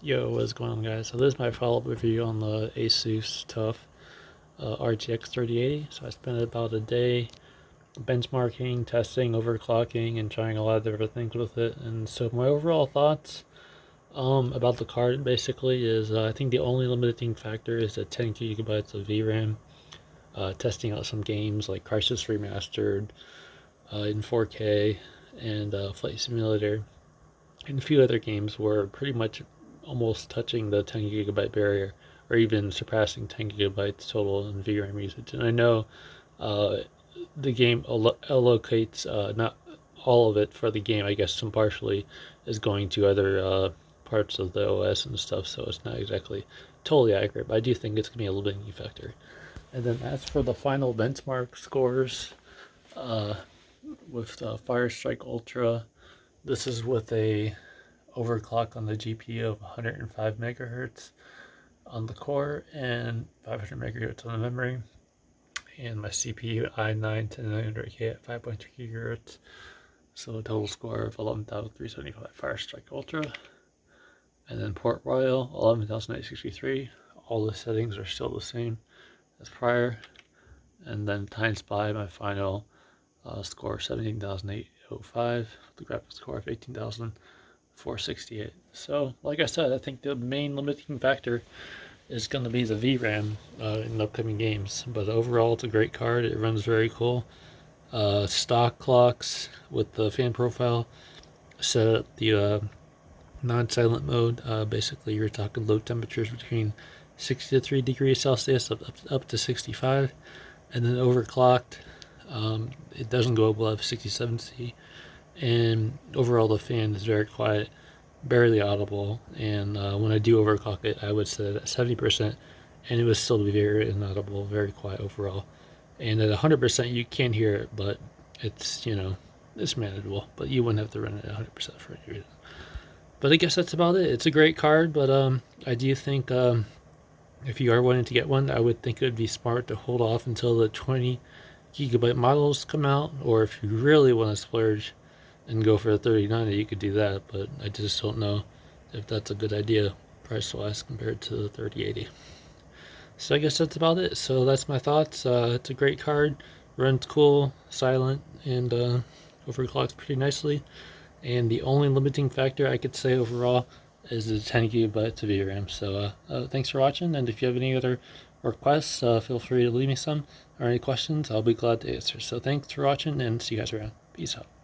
Yo, what's going on, guys? So this is my follow-up review on the Asus TUF RTX 3080. So I spent about a day benchmarking, testing, overclocking, and trying a lot of different things with it. And so my overall thoughts about the card basically is I think the only limiting factor is the 10 gigabytes of VRAM. Testing out some games like Crisis Remastered in 4K and Flight Simulator and a few other games were pretty much almost touching the 10 gigabyte barrier or even surpassing 10 gigabytes total in VRAM usage. And I know uh, the game allocates not all of it for the game. I guess some partially is going to other parts of the OS and stuff, so it's not exactly totally accurate, but I do think it's going to be a limiting factor. And then as for the final benchmark scores, uh, with Fire Strike Ultra, this is with a overclock on the GPU of 105 megahertz on the core and 500 megahertz on the memory, and my CPU i9-10900K at 5.3 gigahertz. So a total score of 11,375 Fire Strike Ultra. And then Port Royal 11,863. All the settings are still the same as prior. And then times by my final score 17,805, the graphics score of 18,468. So, like I said, I think the main limiting factor is going to be the VRAM in the upcoming games. But overall, it's a great card. It runs very cool. Stock clocks with the fan profile set at the non-silent mode. Basically, you're talking low temperatures between 63 degrees Celsius up to 65, and then overclocked. It doesn't go above 67C, and overall the fan is very quiet, barely audible. And when I do overclock it, I would set it at 70%, and it would still be very inaudible, very quiet overall. And at 100%, you can hear it, but it's it's manageable. But you wouldn't have to run it at 100% for any reason. But I guess that's about it. It's a great card, but I do think if you are wanting to get one, I would think it would be smart to hold off until the 20 gigabyte models come out, or if you really want to splurge and go for the 3090, you could do that, but I just don't know if that's a good idea price-wise compared to the 3080. So I guess that's about it. So that's my thoughts. It's a great card, runs cool, silent, and overclocks pretty nicely. And the only limiting factor I could say overall is the 10 gigabytes of VRAM. So thanks for watching, and if you have any other requests, feel free to leave me some, or any questions, I'll be glad to answer. So thanks for watching, and see you guys around. Peace out.